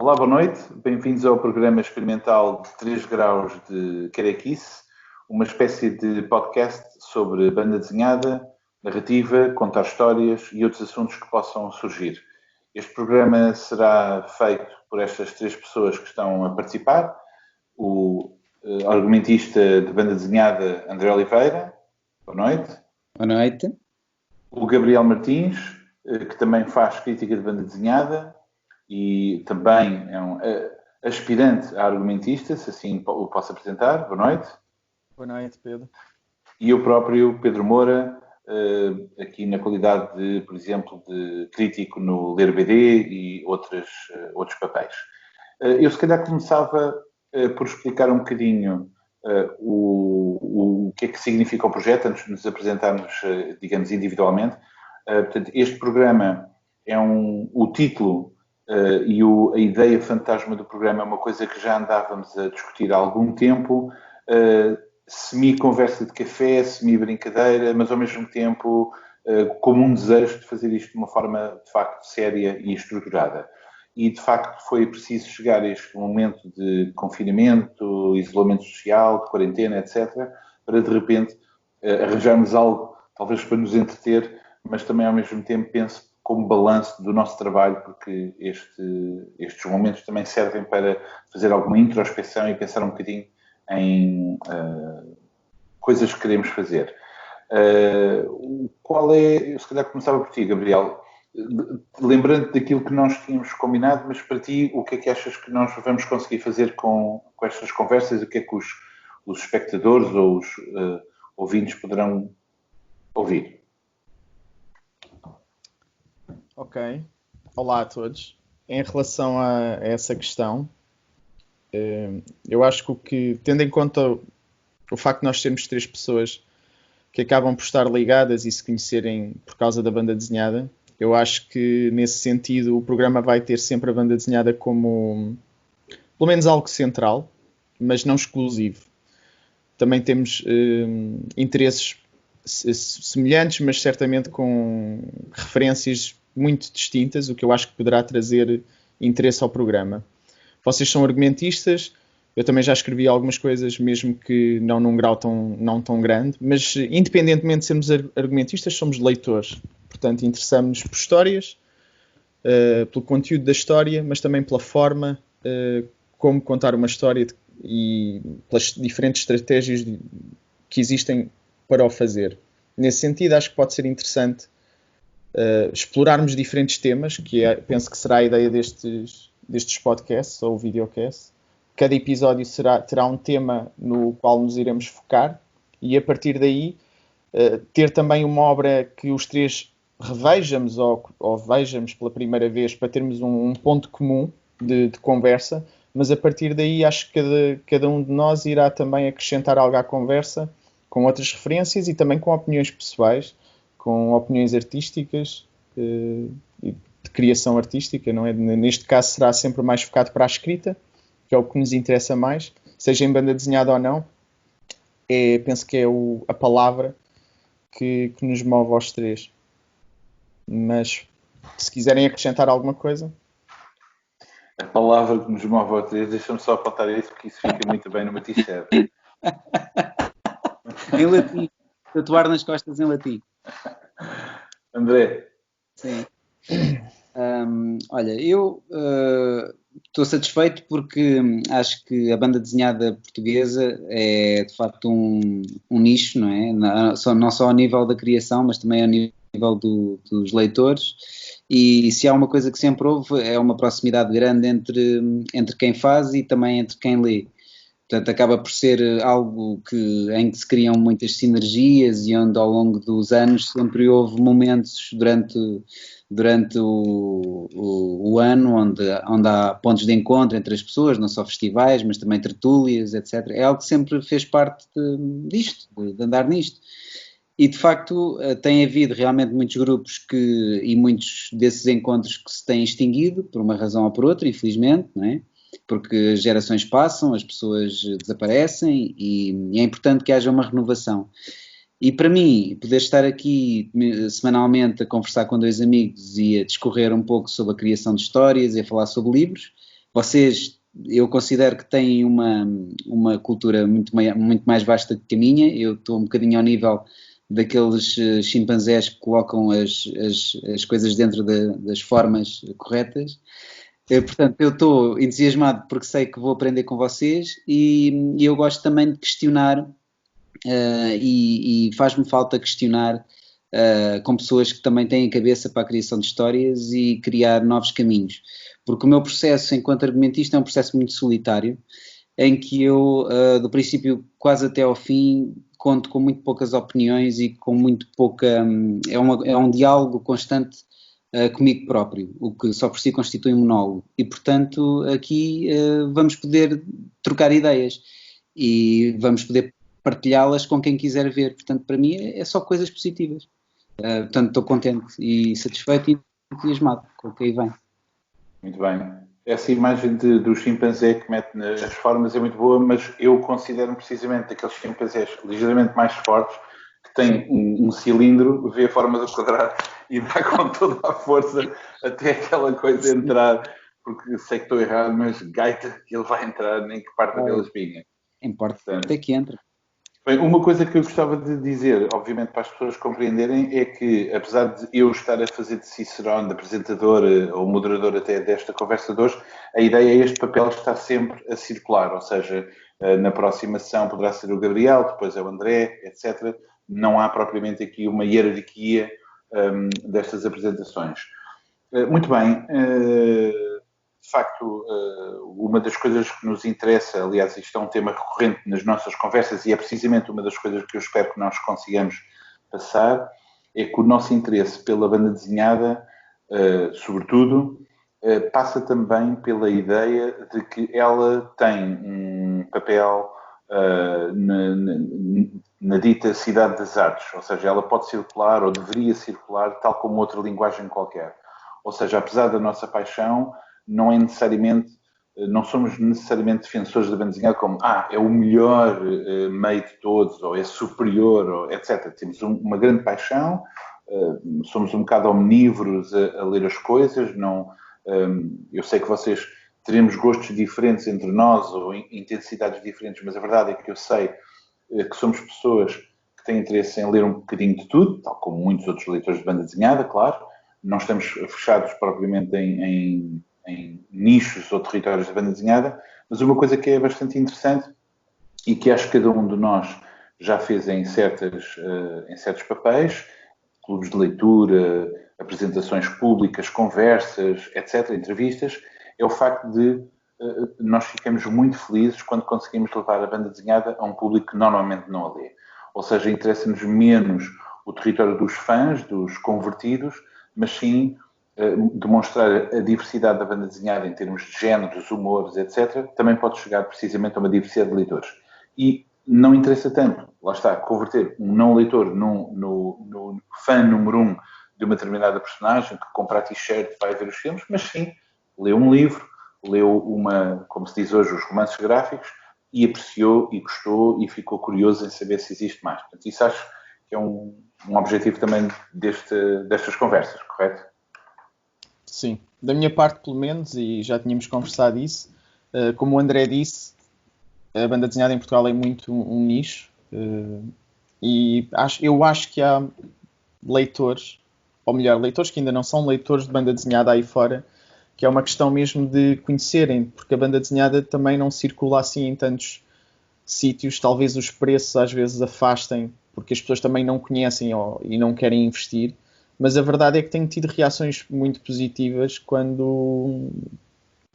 Olá, boa noite. Bem-vindos ao programa experimental de 3 graus de Carequice, uma espécie de podcast sobre banda desenhada, narrativa, contar histórias e outros assuntos que possam surgir. Este programa será feito por estas 3 pessoas que estão a participar. O argumentista de banda desenhada André Oliveira. Boa noite. Boa noite. O Gabriel Martins, que também faz crítica de banda desenhada e também é um aspirante a argumentista, se assim o posso apresentar. Boa noite. Boa noite, Pedro. E eu próprio, Pedro Moura, aqui na qualidade de, por exemplo, de crítico no Ler BD e outros papéis. Eu se calhar começava por explicar um bocadinho o que é que significa o projeto, antes de nos apresentarmos, digamos, individualmente. Portanto, este programa é o título e a ideia fantasma do programa é uma coisa que já andávamos a discutir há algum tempo, semi-conversa de café, semi-brincadeira, mas ao mesmo tempo como um desejo de fazer isto de uma forma, de facto, séria e estruturada. E, de facto, foi preciso chegar a este momento de confinamento, isolamento social, de quarentena, etc., para, de repente, arranjarmos algo, talvez para nos entreter, mas também, ao mesmo tempo, penso como balanço do nosso trabalho, porque estes momentos também servem para fazer alguma introspecção e pensar um bocadinho em coisas que queremos fazer. Eu se calhar começava por ti, Gabriel. Lembrando daquilo que nós tínhamos combinado, mas para ti, o que é que achas que nós vamos conseguir fazer com estas conversas? O que é que os espectadores ou os ouvintes poderão ouvir? Ok. Olá a todos. Em relação a essa questão, eu acho que tendo em conta o facto de nós sermos 3 pessoas que acabam por estar ligadas e se conhecerem por causa da banda desenhada, eu acho que, nesse sentido, o programa vai ter sempre a banda desenhada como, pelo menos, algo central, mas não exclusivo. Também temos interesses semelhantes, mas certamente com referências muito distintas, o que eu acho que poderá trazer interesse ao programa. Vocês são argumentistas, eu também já escrevi algumas coisas, mesmo que não num grau não tão grande, mas independentemente de sermos argumentistas, somos leitores. Portanto, interessamos-nos por histórias, pelo conteúdo da história, mas também pela forma como contar uma história e pelas diferentes estratégias que existem para o fazer. Nesse sentido, acho que pode ser interessante explorarmos diferentes temas, penso que será a ideia destes podcasts ou videocasts. Cada episódio terá um tema no qual nos iremos focar e, a partir daí, ter também uma obra que os 3 revejamos ou vejamos pela primeira vez para termos um ponto comum de conversa, mas a partir daí acho que cada um de nós irá também acrescentar algo à conversa com outras referências e também com opiniões pessoais, com opiniões artísticas e de criação artística, não é? Neste caso será sempre mais focado para a escrita, que é o que nos interessa mais, seja em banda desenhada ou não. Penso que é a palavra que nos move aos 3. Mas, se quiserem acrescentar alguma coisa... A palavra que nos move aos 3, deixa-me só apontar isso, porque isso fica muito bem numa t-shirt. Em latim. Tatuar nas costas em latim. André. Sim. Olha, eu estou satisfeito porque acho que a banda desenhada portuguesa é de facto um nicho, não é? Não só ao nível da criação, mas também ao nível dos leitores. E se há uma coisa que sempre houve é uma proximidade grande entre quem faz e também entre quem lê. Portanto, acaba por ser algo em que se criam muitas sinergias e onde ao longo dos anos sempre houve momentos durante o ano onde há pontos de encontro entre as pessoas, não só festivais, mas também tertúlias, etc. É algo que sempre fez parte disto, de andar nisto. E, de facto, tem havido realmente muitos grupos e muitos desses encontros que se têm extinguido, por uma razão ou por outra, infelizmente, não é? Porque as gerações passam, as pessoas desaparecem e é importante que haja uma renovação. E para mim, poder estar aqui semanalmente a conversar com 2 amigos e a discorrer um pouco sobre a criação de histórias e a falar sobre livros, vocês, eu considero que têm uma cultura muito mais vasta que a minha. Eu estou um bocadinho ao nível daqueles chimpanzés que colocam as coisas dentro das formas corretas. Portanto, eu estou entusiasmado porque sei que vou aprender com vocês e eu gosto também de questionar e faz-me falta questionar com pessoas que também têm a cabeça para a criação de histórias e criar novos caminhos. Porque o meu processo enquanto argumentista é um processo muito solitário, em que eu, do princípio quase até ao fim, conto com muito poucas opiniões e com muito pouca... é um diálogo constante comigo próprio, o que só por si constitui um monólogo. E, portanto, aqui vamos poder trocar ideias e vamos poder partilhá-las com quem quiser ver. Portanto, para mim é só coisas positivas. Portanto, estou contente e satisfeito e entusiasmado com o que aí vem. Muito bem. Essa imagem do chimpanzé que mete nas formas é muito boa, mas eu considero precisamente aqueles chimpanzés ligeiramente mais fortes que têm um cilindro, vê a forma do quadrado e dá com toda a força até aquela coisa entrar, porque sei que estou errado, mas gaita que ele vai entrar, nem que parte dela espinha. Importa até que entra. Bem, uma coisa que eu gostava de dizer, obviamente para as pessoas compreenderem, é que apesar de eu estar a fazer de Cicerone, de apresentador ou moderador até desta conversa de hoje, a ideia é este papel estar sempre a circular, ou seja, na próxima sessão poderá ser o Gabriel, depois é o André, etc. Não há propriamente aqui uma hierarquia destas apresentações. Muito bem. De facto, uma das coisas que nos interessa, aliás, isto é um tema recorrente nas nossas conversas e é precisamente uma das coisas que eu espero que nós consigamos passar, é que o nosso interesse pela banda desenhada, sobretudo, passa também pela ideia de que ela tem um papel na dita cidade das artes, ou seja, ela pode circular ou deveria circular tal como outra linguagem qualquer. Ou seja, apesar da nossa paixão, não somos necessariamente defensores da banda desenhada como é o melhor meio de todos, ou é superior, ou etc. Temos uma grande paixão, somos um bocado omnívoros a ler as coisas, eu sei que vocês teremos gostos diferentes entre nós, ou intensidades diferentes, mas a verdade é que eu sei que somos pessoas que têm interesse em ler um bocadinho de tudo, tal como muitos outros leitores de banda desenhada, claro. Não estamos fechados propriamente em nichos ou territórios de banda desenhada, mas uma coisa que é bastante interessante e que acho que cada um de nós já fez em certos papéis, clubes de leitura, apresentações públicas, conversas, etc., entrevistas, é o facto de nós ficamos muito felizes quando conseguimos levar a banda desenhada a um público que normalmente não a lê. Ou seja, interessa-nos menos o território dos fãs, dos convertidos, mas sim demonstrar a diversidade da banda desenhada em termos de géneros, humores, etc., também pode chegar precisamente a uma diversidade de leitores. E não interessa tanto, lá está, converter um não leitor no fã número 1 de uma determinada personagem, que compra a t-shirt, vai ver os filmes, mas sim, leu um livro, leu como se diz hoje, os romances gráficos, e apreciou, e gostou, e ficou curioso em saber se existe mais. Portanto, isso acho que é um objetivo também destas conversas, correto? Sim, da minha parte pelo menos, e já tínhamos conversado isso, como o André disse, a banda desenhada em Portugal é muito um nicho, e eu acho que há leitores, ou melhor, leitores que ainda não são leitores de banda desenhada aí fora, que é uma questão mesmo de conhecerem, porque a banda desenhada também não circula assim em tantos sítios, talvez os preços às vezes afastem, porque as pessoas também não conhecem e não querem investir. Mas a verdade é que tenho tido reações muito positivas quando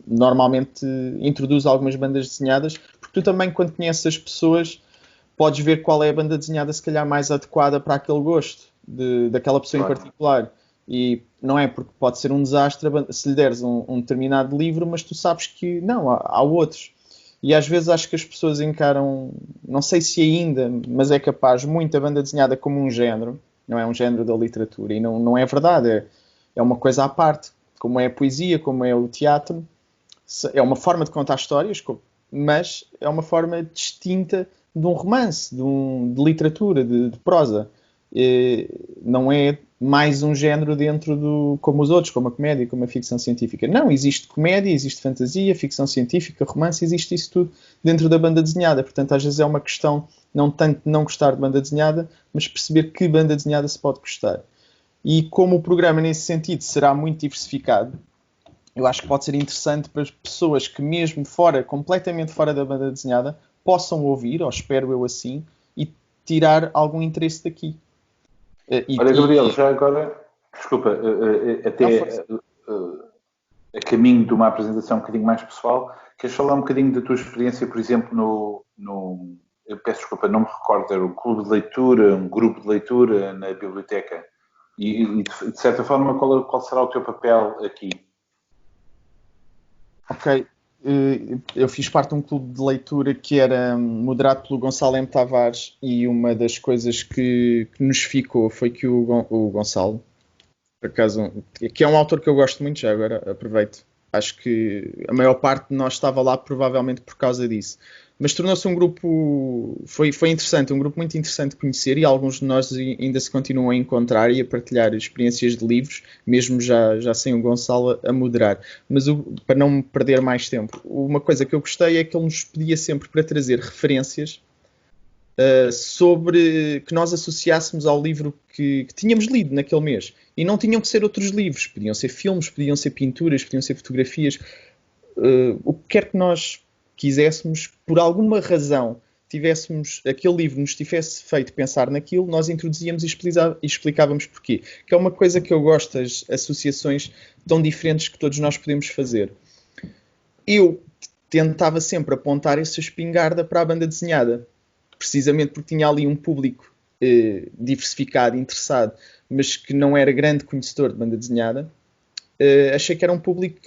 normalmente introduzo algumas bandas desenhadas, porque tu também, quando conheces as pessoas, podes ver qual é a banda desenhada se calhar mais adequada para aquele gosto daquela pessoa em particular. E não é porque pode ser um desastre se lhe deres um determinado livro, mas tu sabes que não, há outros. E às vezes acho que as pessoas encaram, não sei se ainda, mas é capaz, muito a banda desenhada como um género. Não é um género da literatura, e não é verdade, é uma coisa à parte, como é a poesia, como é o teatro, é uma forma de contar histórias, mas é uma forma distinta de um romance, de literatura, de prosa, não é mais um género dentro como os outros, como a comédia, como a ficção científica. Não, existe comédia, existe fantasia, ficção científica, romance, existe isso tudo dentro da banda desenhada. Portanto, às vezes é uma questão não tanto de não gostar de banda desenhada, mas perceber que banda desenhada se pode gostar. E como o programa, nesse sentido, será muito diversificado, eu acho que pode ser interessante para as pessoas que mesmo completamente fora da banda desenhada, possam ouvir, ou espero eu assim, e tirar algum interesse daqui. Olha, Gabriel, já agora, desculpa, até a caminho de uma apresentação um bocadinho mais pessoal, queres falar um bocadinho da tua experiência, por exemplo, eu peço desculpa, não me recordo, era um clube de leitura, um grupo de leitura na biblioteca, e de certa forma, qual será o teu papel aqui? Ok, eu fiz parte de um clube de leitura que era moderado pelo Gonçalo M. Tavares, e uma das coisas que nos ficou foi que o Gonçalo, por acaso, que é um autor que eu gosto muito, já agora aproveito, acho que a maior parte de nós estava lá provavelmente por causa disso. Mas tornou-se um grupo, foi interessante, um grupo muito interessante de conhecer, e alguns de nós ainda se continuam a encontrar e a partilhar experiências de livros, mesmo já sem o Gonçalo a moderar. Mas para não perder mais tempo, uma coisa que eu gostei é que ele nos pedia sempre para trazer referências sobre que nós associássemos ao livro que tínhamos lido naquele mês. E não tinham que ser outros livros, podiam ser filmes, podiam ser pinturas, podiam ser fotografias, o que quer que nós quiséssemos, por alguma razão, aquele livro nos tivesse feito pensar naquilo, nós introduzíamos e explicávamos porquê. Que é uma coisa que eu gosto, as associações tão diferentes que todos nós podemos fazer. Eu tentava sempre apontar essa espingarda para a banda desenhada, precisamente porque tinha ali um público diversificado, interessado, mas que não era grande conhecedor de banda desenhada. Achei que era um público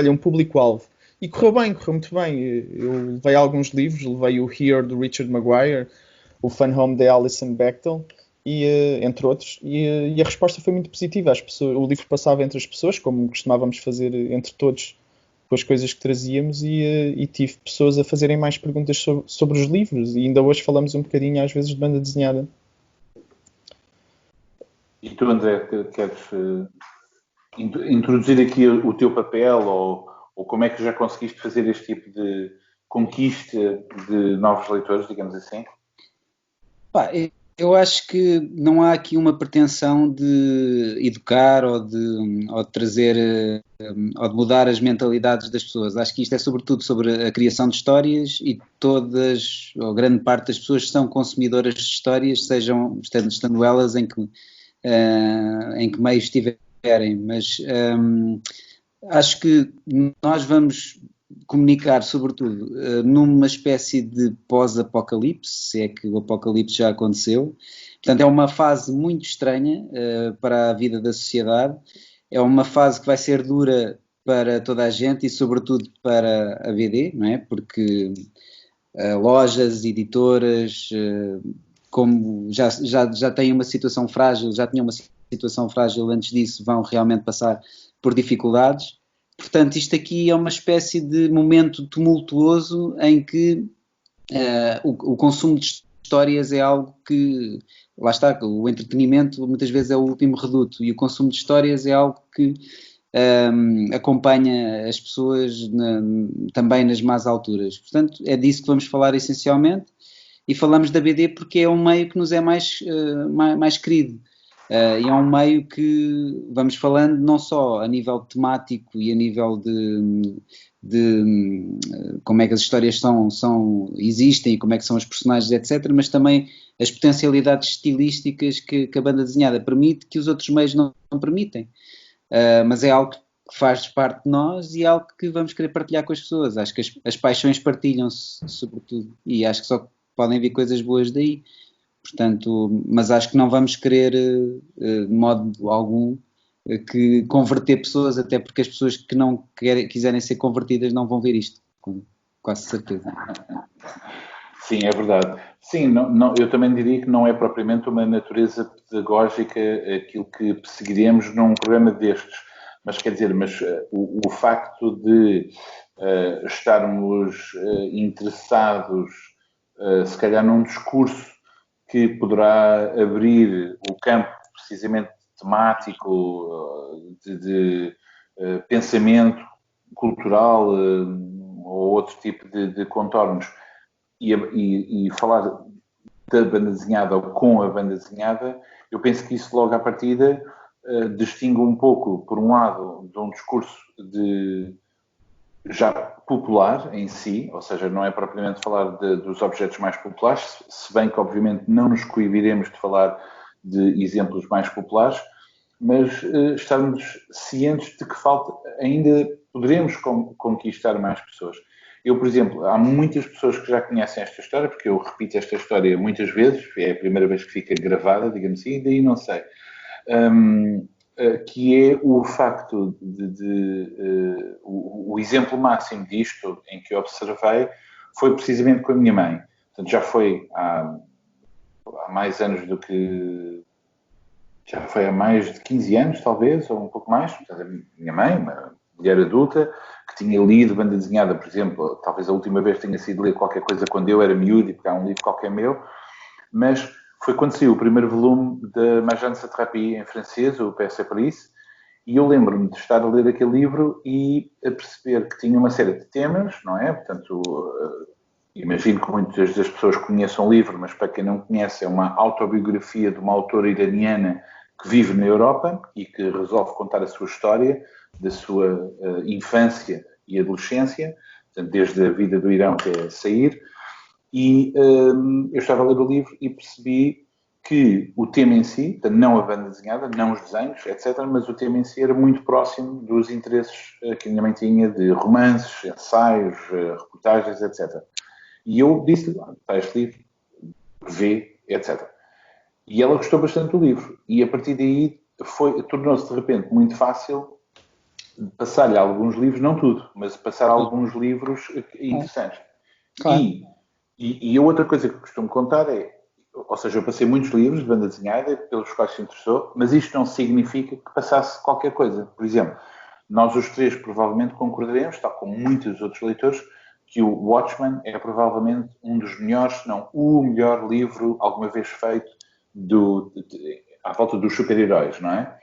um público-alvo. E correu muito bem. Eu levei alguns livros, levei o Here, do Richard Maguire, o Fun Home, de Alison Bechdel, entre outros, e a resposta foi muito positiva. O livro passava entre as pessoas, como costumávamos fazer entre todos, com as coisas que trazíamos, e tive pessoas a fazerem mais perguntas sobre os livros, e ainda hoje falamos um bocadinho às vezes de banda desenhada. E tu, André, queres introduzir aqui o teu papel, ou como é que já conseguiste fazer este tipo de conquista de novos leitores, digamos assim? Eu acho que não há aqui uma pretensão de educar ou de trazer ou de mudar as mentalidades das pessoas. Acho que isto é sobretudo sobre a criação de histórias, e todas, ou grande parte das pessoas, são consumidoras de histórias, estando elas em que meio estiverem. Mas acho que nós vamos comunicar, sobretudo, numa espécie de pós-apocalipse, se é que o apocalipse já aconteceu. Portanto, é uma fase muito estranha para a vida da sociedade, é uma fase que vai ser dura para toda a gente e, sobretudo, para a BD, não é? Porque lojas, editoras, como já têm uma situação frágil, já tinham uma situação frágil antes disso, vão realmente passar por dificuldades. Portanto, isto aqui é uma espécie de momento tumultuoso em que o consumo de histórias é algo que, lá está, o entretenimento muitas vezes é o último reduto, e o consumo de histórias é algo que acompanha as pessoas também nas más alturas. Portanto, é disso que vamos falar essencialmente, e falamos da BD porque é um meio que nos é mais querido. E é um meio que vamos falando não só a nível temático e a nível de como é que as histórias existem e como é que são os personagens, etc., mas também as potencialidades estilísticas que a banda desenhada permite, que os outros meios não permitem. Mas é algo que faz parte de nós e é algo que vamos querer partilhar com as pessoas. Acho que as paixões partilham-se, sobretudo, e acho que só podem vir coisas boas daí. Portanto, mas acho que não vamos querer, de modo algum, que converter pessoas, até porque as pessoas que não quiserem ser convertidas não vão ver isto, com quase certeza. Sim, é verdade. Sim, eu também diria que não é propriamente uma natureza pedagógica aquilo que perseguiremos num programa destes. Mas quer dizer, o facto de estarmos interessados, se calhar, num discurso que poderá abrir o campo precisamente temático, de pensamento cultural ou outro tipo de contornos e falar da banda desenhada ou com a banda desenhada, eu penso que isso logo à partida distingue um pouco, por um lado, de um discurso já popular em si, ou seja, não é propriamente falar dos objetos mais populares, se bem que obviamente não nos coibiremos de falar de exemplos mais populares, mas estarmos cientes de que ainda poderemos conquistar mais pessoas. Eu, por exemplo, há muitas pessoas que já conhecem esta história, porque eu repito esta história muitas vezes, é a primeira vez que fica gravada, digamos assim, e daí não sei. Que é o facto o exemplo máximo disto, em que eu observei, foi precisamente com a minha mãe. Portanto, já foi há mais anos do que... Já foi há mais de 15 anos, talvez, ou um pouco mais. Portanto, a minha mãe, uma mulher adulta, que tinha lido banda desenhada, por exemplo, talvez a última vez tenha sido ler qualquer coisa quando eu era miúdo e pegar um livro qualquer meu, mas foi quando saiu o primeiro volume da Majane Satrapi em francês, o PS Paris, e eu lembro-me de estar a ler aquele livro e a perceber que tinha uma série de temas, não é? Portanto, imagino que muitas das pessoas conheçam o livro, mas para quem não conhece, é uma autobiografia de uma autora iraniana que vive na Europa e que resolve contar a sua história, da sua infância e adolescência, portanto, desde a vida do Irão até sair. E eu estava a ler o livro e percebi que o tema em si, portanto, não a banda desenhada, não os desenhos, etc., mas o tema em si era muito próximo dos interesses que a minha mãe tinha de romances, ensaios, reportagens, etc. E eu disse, está este livro, vê, etc. E ela gostou bastante do livro. E a partir daí tornou-se de repente muito fácil passar-lhe alguns livros, não tudo, mas passar alguns livros interessantes. Claro. E a outra coisa que costumo contar é, ou seja, eu passei muitos livros de banda desenhada pelos quais se interessou, mas isto não significa que passasse qualquer coisa. Por exemplo, nós os três provavelmente concordaremos, tal como muitos outros leitores, que o Watchmen é provavelmente um dos melhores, se não o melhor livro alguma vez feito à volta dos super-heróis, não é?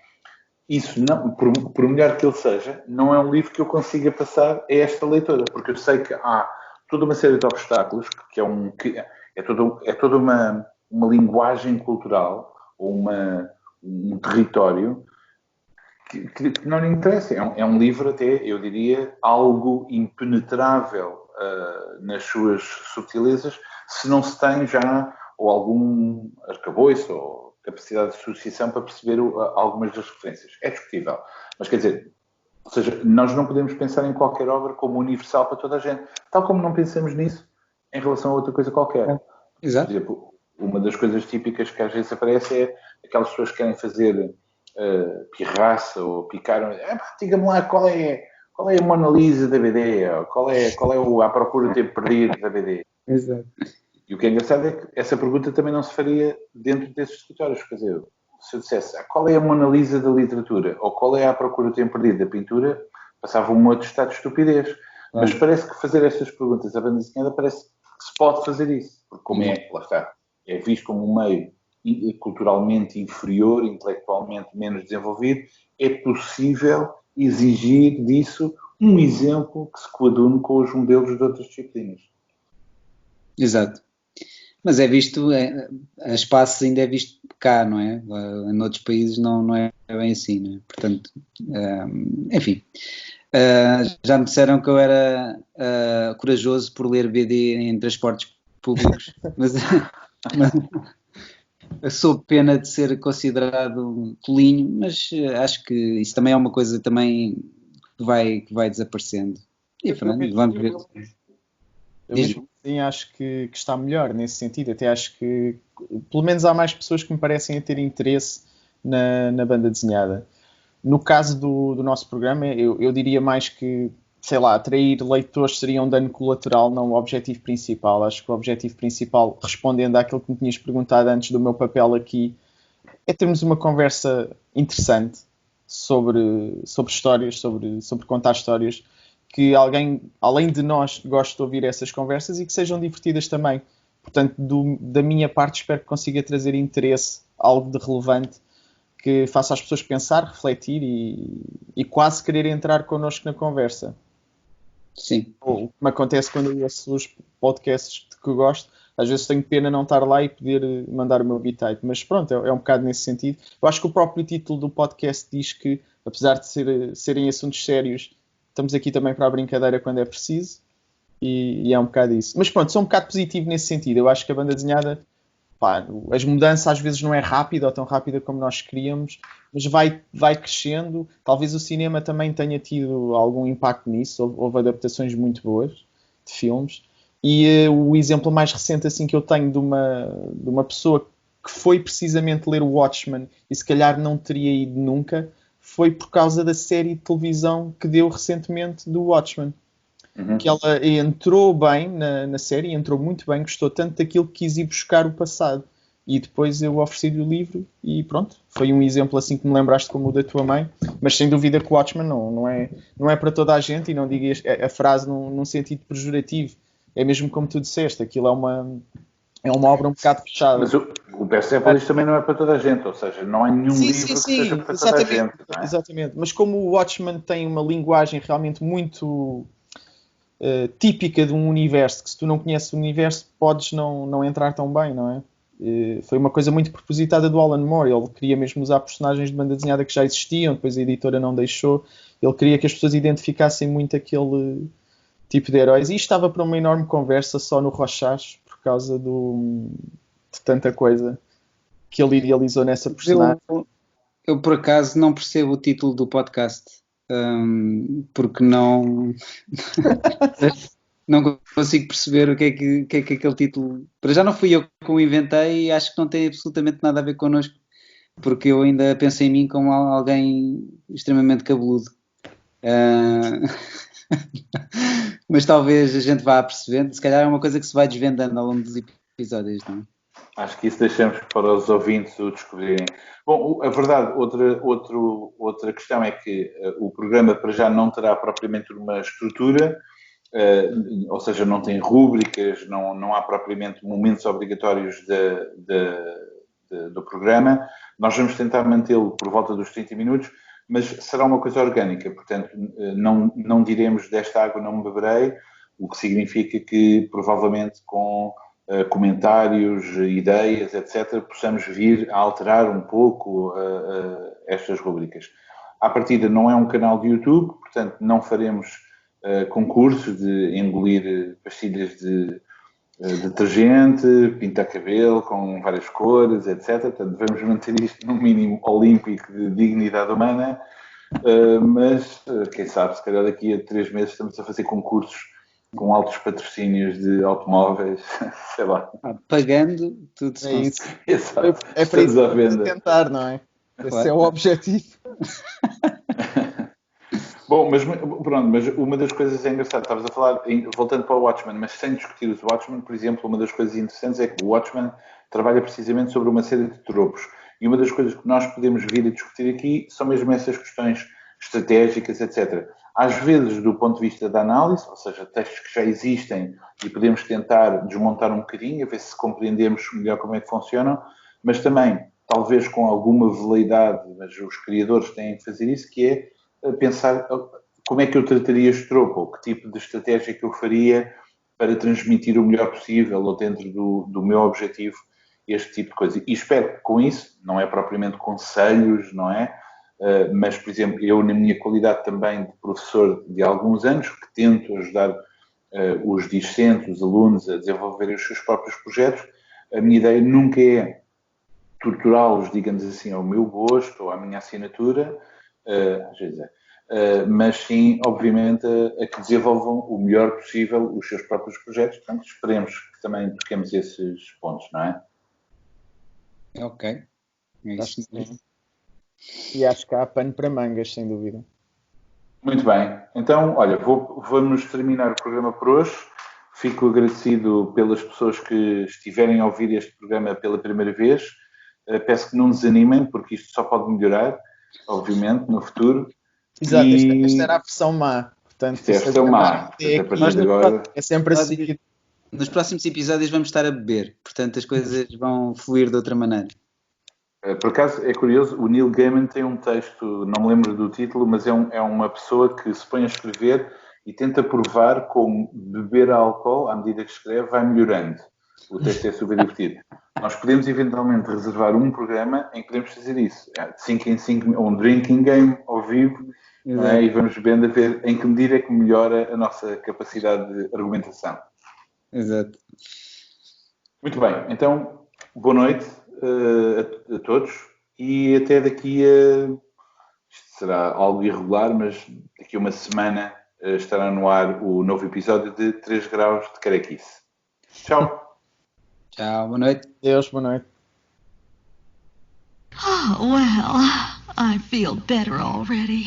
Isso, não, por melhor que ele seja, não é um livro que eu consiga passar a esta leitora, porque eu sei que há toda uma série de obstáculos, que é toda uma linguagem cultural, ou um território, que não lhe interessa. É um livro até, eu diria, algo impenetrável nas suas subtilezas, se não se tem já ou algum arcabouço ou capacidade de associação para perceber algumas das referências. É discutível. Mas quer dizer, ou seja, nós não podemos pensar em qualquer obra como universal para toda a gente, tal como não pensamos nisso em relação a outra coisa qualquer. Exato. Por exemplo, uma das coisas típicas que às vezes aparece é aquelas pessoas que querem fazer pirraça ou picar. Diga-me lá qual é a Mona Lisa da BD, ou qual é o À Procura do Tempo Perdido da BD. Exato. E o que é engraçado é que essa pergunta também não se faria dentro desses escritórios. Quer dizer, se eu dissesse qual é a Mona Lisa da literatura ou qual é a À Procura do Tempo Perdido da pintura, passava um outro estado de estupidez. Mas parece que fazer estas perguntas à banda desenhada parece que se pode fazer isso. Porque como lá está, é visto como um meio culturalmente inferior, intelectualmente menos desenvolvido, é possível exigir disso um exemplo que se coadune com os modelos de outras disciplinas. Exato. Mas é visto, a espaço ainda é visto cá, não é? Em outros países não é bem assim, não é? Portanto, enfim. Já me disseram que eu era corajoso por ler BD em transportes públicos, mas eu sou pena de ser considerado tolinho, mas acho que isso também é uma coisa também que vai desaparecendo. E pronto, vamos ver. Eu mesmo assim acho que está melhor nesse sentido. Até acho que pelo menos há mais pessoas que me parecem a ter interesse na banda desenhada. No caso do nosso programa, eu diria mais que, sei lá, atrair leitores seria um dano colateral, não o objetivo principal. Acho que o objetivo principal, respondendo àquilo que me tinhas perguntado antes do meu papel aqui, é termos uma conversa interessante sobre histórias, sobre contar histórias, que alguém, além de nós, goste de ouvir essas conversas e que sejam divertidas também. Portanto, da minha parte, espero que consiga trazer interesse, algo de relevante, que faça as pessoas pensar, refletir e quase querer entrar connosco na conversa. Sim. O que me acontece quando eu ouço os podcasts que eu gosto, às vezes tenho pena não estar lá e poder mandar o meu bitite, mas pronto, é um bocado nesse sentido. Eu acho que o próprio título do podcast diz que, apesar de serem assuntos sérios, estamos aqui também para a brincadeira quando é preciso, e é um bocado isso. Mas pronto, sou um bocado positivo nesse sentido. Eu acho que a banda desenhada, pá, as mudanças às vezes não é rápida ou tão rápida como nós queríamos, mas vai crescendo. Talvez o cinema também tenha tido algum impacto nisso. Houve adaptações muito boas de filmes. E o exemplo mais recente assim que eu tenho de uma pessoa que foi precisamente ler o Watchmen e se calhar não teria ido nunca, foi por causa da série de televisão que deu recentemente do Watchmen. Que ela entrou bem na série, entrou muito bem, gostou tanto daquilo que quis ir buscar o passado. E depois eu ofereci-lhe o livro e pronto, foi um exemplo assim que me lembraste como o da tua mãe, mas sem dúvida que o Watchmen não é para toda a gente, e não digo a frase num sentido pejorativo, é mesmo como tu disseste, aquilo é uma obra um bocado fechada. Mas o Persepolis também não é para toda a gente, ou seja, não há nenhum livro que seja para toda a gente. Não é? Exatamente, mas como o Watchmen tem uma linguagem realmente muito típica de um universo, que se tu não conheces o universo podes não entrar tão bem, não é? Foi uma coisa muito propositada do Alan Moore. Ele queria mesmo usar personagens de banda desenhada que já existiam, depois a editora não deixou. Ele queria que as pessoas identificassem muito aquele tipo de heróis, e estava para uma enorme conversa só no Rochas por causa de tanta coisa que ele idealizou nessa personagem. Eu por acaso não percebo o título do podcast, porque não consigo perceber o que é que aquele título. Para já não fui eu que o inventei e acho que não tem absolutamente nada a ver connosco, porque eu ainda penso em mim como alguém extremamente cabeludo. Mas talvez a gente vá percebendo, se calhar é uma coisa que se vai desvendando ao longo dos episódios, não é? Acho que isso deixamos para os ouvintes o descobrirem. Bom, a verdade, outra questão é que o programa para já não terá propriamente uma estrutura, ou seja, não tem rúbricas, não há propriamente momentos obrigatórios do programa. Nós vamos tentar mantê-lo por volta dos 30 minutos, mas será uma coisa orgânica, portanto, não diremos desta água não me beberei, o que significa que provavelmente com comentários, ideias, etc., possamos vir a alterar um pouco estas rubricas. À partida não é um canal de YouTube, portanto não faremos concurso de engolir pastilhas de detergente, pintar cabelo com várias cores, etc. Portanto, devemos manter isto num mínimo olímpico de dignidade humana, mas quem sabe, se calhar daqui a 3 meses estamos a fazer concursos com altos patrocínios de automóveis, sei lá. Pagando, tudo se consegue. Isso. Exato. É para isso que vamos tentar, não é? Claro. Esse é o objetivo. Bom, mas uma das coisas engraçadas, estavas a falar, voltando para o Watchmen, mas sem discutir os Watchmen, por exemplo, uma das coisas interessantes é que o Watchmen trabalha precisamente sobre uma série de tropos. E uma das coisas que nós podemos vir a discutir aqui são mesmo essas questões estratégicas, etc. Às vezes, do ponto de vista da análise, ou seja, textos que já existem e podemos tentar desmontar um bocadinho, a ver se compreendemos melhor como é que funcionam, mas também, talvez com alguma veleidade, mas os criadores têm que fazer isso, que é pensar como é que eu trataria este tropo, ou que tipo de estratégia que eu faria para transmitir o melhor possível, ou dentro do meu objetivo, este tipo de coisa. E espero que com isso, não é propriamente conselhos, não é? Mas, por exemplo, eu na minha qualidade também de professor de alguns anos, que tento ajudar os discentes, os alunos a desenvolverem os seus próprios projetos, a minha ideia nunca é torturá-los, digamos assim, ao meu gosto ou à minha assinatura, às vezes mas sim, obviamente, a que desenvolvam o melhor possível os seus próprios projetos. Portanto, esperemos que também toquemos esses pontos, não é? Ok. É isso. E acho que há pano para mangas, sem dúvida. Muito bem. Então, olha, vamos terminar o programa por hoje. Fico agradecido pelas pessoas que estiverem a ouvir este programa pela primeira vez. Peço que não desanimem, porque isto só pode melhorar, obviamente, no futuro. Exato, esta era a versão má. Portanto, esta é a versão má. É sempre a seguir. Nos próximos episódios vamos estar a beber, portanto as coisas vão fluir de outra maneira. Por acaso, é curioso, o Neil Gaiman tem um texto, não me lembro do título, mas é uma pessoa que se põe a escrever e tenta provar como beber álcool, à medida que escreve, vai melhorando. O texto é super divertido. Nós podemos eventualmente reservar um programa em que podemos fazer isso. De 5 em 5, um drinking game ao vivo, não é? E vamos bebendo a ver em que medida é que melhora a nossa capacidade de argumentação. Exato. Muito bem, então, boa noite a todos e até daqui a... Isto será algo irregular, mas daqui a uma semana estará no ar o novo episódio de 3 graus de Caraquice. Tchau. Tchau, boa noite. Deus, boa noite. Oh, well, I feel better already.